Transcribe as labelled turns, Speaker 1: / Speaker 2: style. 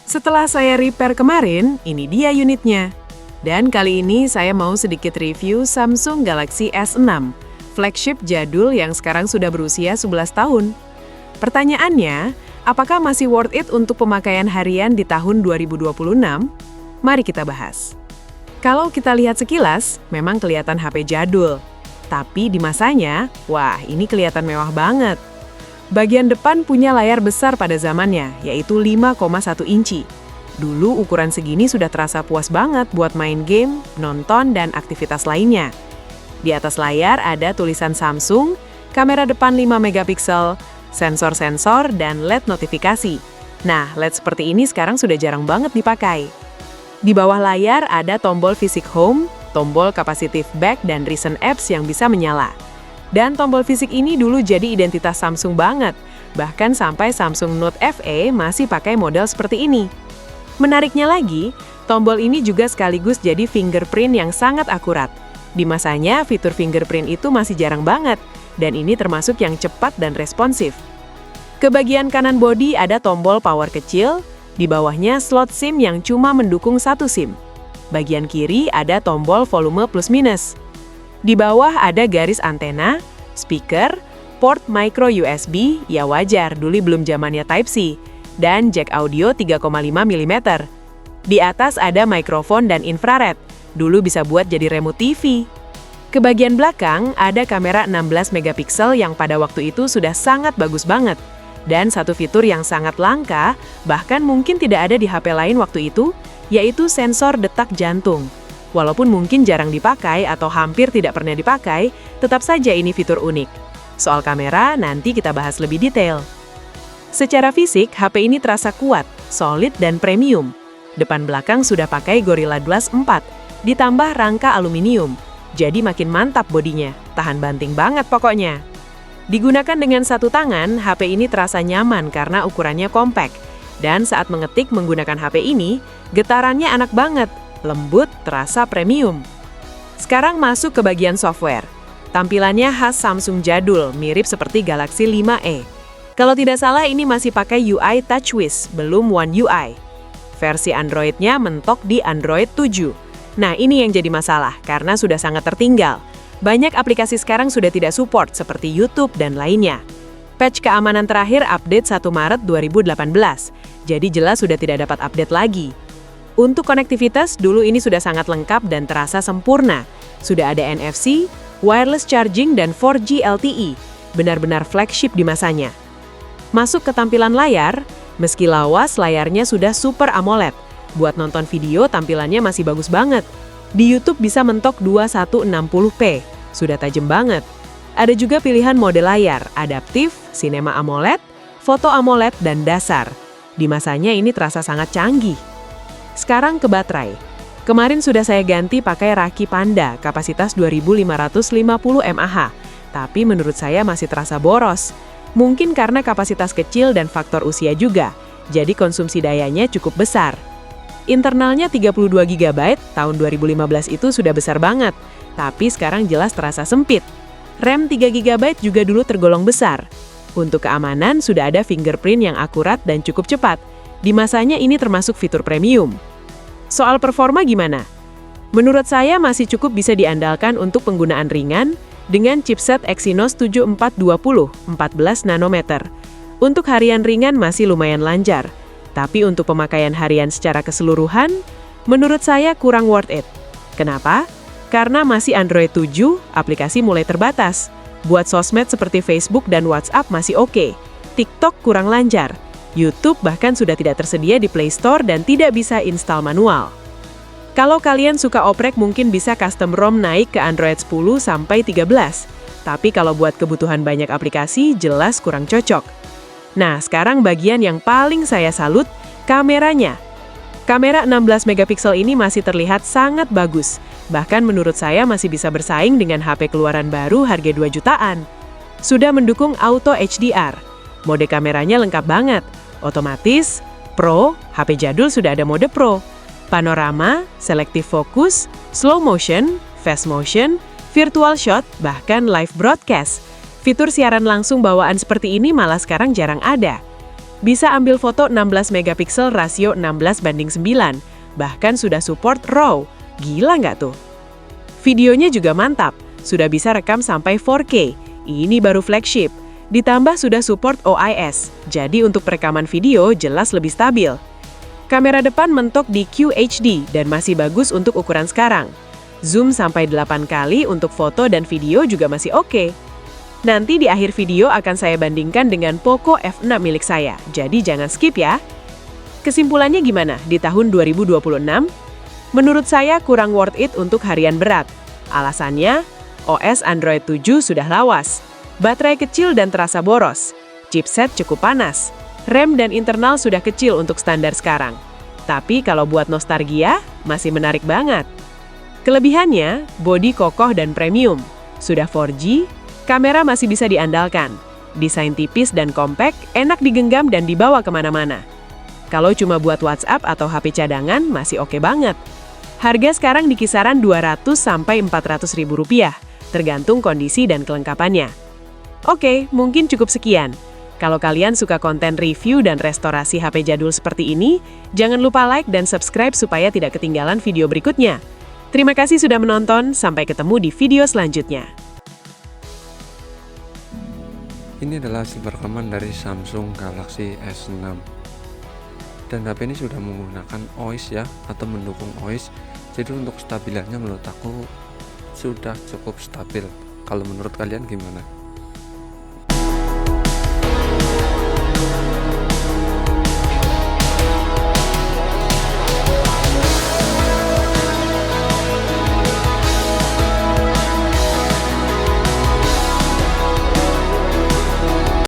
Speaker 1: Setelah saya repair kemarin, ini dia unitnya. Dan kali ini saya mau sedikit review Samsung Galaxy S6, flagship jadul yang sekarang sudah berusia 11 tahun. Pertanyaannya, apakah masih worth it untuk pemakaian harian di tahun 2026? Mari kita bahas. Kalau kita lihat sekilas, memang kelihatan HP jadul. Tapi di masanya, wah ini kelihatan mewah banget. Bagian depan punya layar besar pada zamannya, yaitu 5,1 inci. Dulu ukuran segini sudah terasa puas banget buat main game, nonton, dan aktivitas lainnya. Di atas layar ada tulisan Samsung, kamera depan 5 megapiksel, sensor-sensor, dan LED notifikasi. Nah, LED seperti ini sekarang sudah jarang banget dipakai. Di bawah layar ada tombol Physic Home, tombol Capacitive Back, dan recent apps yang bisa menyala. Dan tombol fisik ini dulu jadi identitas Samsung banget, bahkan sampai Samsung Note FE masih pakai model seperti ini. Menariknya lagi, tombol ini juga sekaligus jadi fingerprint yang sangat akurat. Di masanya, fitur fingerprint itu masih jarang banget, dan ini termasuk yang cepat dan responsif. Ke bagian kanan bodi ada tombol power kecil, di bawahnya slot SIM yang cuma mendukung satu SIM. Bagian kiri ada tombol volume plus minus. Di bawah ada garis antena, speaker, port micro USB, ya wajar, dulu belum zamannya Type-C, dan jack audio 3,5 mm. Di atas ada mikrofon dan infrared, dulu bisa buat jadi remote TV. Ke bagian belakang ada kamera 16 megapiksel yang pada waktu itu sudah sangat bagus banget. Dan satu fitur yang sangat langka, bahkan mungkin tidak ada di HP lain waktu itu, yaitu sensor detak jantung. Walaupun mungkin jarang dipakai atau hampir tidak pernah dipakai, tetap saja ini fitur unik. Soal kamera, nanti kita bahas lebih detail. Secara fisik, HP ini terasa kuat, solid, dan premium. Depan belakang sudah pakai Gorilla Glass 4, ditambah rangka aluminium. Jadi makin mantap bodinya, tahan banting banget pokoknya. Digunakan dengan satu tangan, HP ini terasa nyaman karena ukurannya kompak. Dan saat mengetik menggunakan HP ini, getarannya enak banget, lembut, terasa premium. Sekarang masuk ke bagian software. Tampilannya khas Samsung jadul, mirip seperti Galaxy 5e. Kalau tidak salah ini masih pakai UI TouchWiz, belum One UI. Versi Android-nya mentok di Android 7. Nah, ini yang jadi masalah, karena sudah sangat tertinggal. Banyak aplikasi sekarang sudah tidak support, seperti YouTube dan lainnya. Patch keamanan terakhir update 1 Maret 2018, jadi jelas sudah tidak dapat update lagi. Untuk konektivitas, dulu ini sudah sangat lengkap dan terasa sempurna. Sudah ada NFC, wireless charging, dan 4G LTE. Benar-benar flagship di masanya. Masuk ke tampilan layar, meski lawas layarnya sudah Super AMOLED. Buat nonton video tampilannya masih bagus banget. Di YouTube bisa mentok 2160p, sudah tajam banget. Ada juga pilihan mode layar, adaptif, Cinema AMOLED, Foto AMOLED, dan dasar. Di masanya ini terasa sangat canggih. Sekarang ke baterai. Kemarin sudah saya ganti pakai Raki Panda, kapasitas 2550 mAh. Tapi menurut saya masih terasa boros. Mungkin karena kapasitas kecil dan faktor usia juga, jadi konsumsi dayanya cukup besar. Internalnya 32 GB, tahun 2015 itu sudah besar banget, tapi sekarang jelas terasa sempit. RAM 3 GB juga dulu tergolong besar. Untuk keamanan sudah ada fingerprint yang akurat dan cukup cepat. Di masanya ini termasuk fitur premium. Soal performa gimana? Menurut saya masih cukup bisa diandalkan untuk penggunaan ringan, dengan chipset Exynos 7420 14 nanometer. Untuk harian ringan masih lumayan lancar, tapi untuk pemakaian harian secara keseluruhan, menurut saya kurang worth it. Kenapa? Karena masih Android 7, aplikasi mulai terbatas. Buat sosmed seperti Facebook dan WhatsApp masih oke. TikTok kurang lancar. YouTube bahkan sudah tidak tersedia di Play Store dan tidak bisa install manual. Kalau kalian suka oprek mungkin bisa custom ROM naik ke Android 10 sampai 13. Tapi kalau buat kebutuhan banyak aplikasi, jelas kurang cocok. Nah, sekarang bagian yang paling saya salut, kameranya. Kamera 16 megapiksel ini masih terlihat sangat bagus. Bahkan menurut saya masih bisa bersaing dengan HP keluaran baru harga 2 jutaan. Sudah mendukung Auto HDR. Mode kameranya lengkap banget. Otomatis, Pro, HP jadul sudah ada mode Pro. Panorama, selective focus, slow motion, fast motion, virtual shot, bahkan live broadcast. Fitur siaran langsung bawaan seperti ini malah sekarang jarang ada. Bisa ambil foto 16 megapiksel rasio 16:9, bahkan sudah support RAW. Gila nggak tuh? Videonya juga mantap, sudah bisa rekam sampai 4K. Ini baru flagship. Ditambah sudah support OIS, jadi untuk perekaman video jelas lebih stabil. Kamera depan mentok di QHD dan masih bagus untuk ukuran sekarang. Zoom sampai 8 kali untuk foto dan video juga masih oke. Nanti di akhir video akan saya bandingkan dengan Poco F6 milik saya, jadi jangan skip ya. Kesimpulannya gimana di tahun 2026? Menurut saya kurang worth it untuk harian berat. Alasannya, OS Android 7 sudah lawas, baterai kecil dan terasa boros, chipset cukup panas, RAM dan internal sudah kecil untuk standar sekarang. Tapi kalau buat nostalgia, masih menarik banget. Kelebihannya, bodi kokoh dan premium. Sudah 4G, kamera masih bisa diandalkan. Desain tipis dan kompak, enak digenggam dan dibawa kemana-mana. Kalau cuma buat WhatsApp atau HP cadangan, masih oke banget. Harga sekarang di kisaran 200–400 ribu rupiah, tergantung kondisi dan kelengkapannya. Oke, mungkin cukup sekian. Kalau kalian suka konten review dan restorasi HP jadul seperti ini, jangan lupa like dan subscribe supaya tidak ketinggalan video berikutnya. Terima kasih sudah menonton, sampai ketemu di video selanjutnya.
Speaker 2: Ini adalah hasil rekaman dari Samsung Galaxy S6. Dan HP ini sudah menggunakan OIS ya, atau mendukung OIS. Jadi untuk stabilannya menurut aku sudah cukup stabil. Kalau menurut kalian gimana?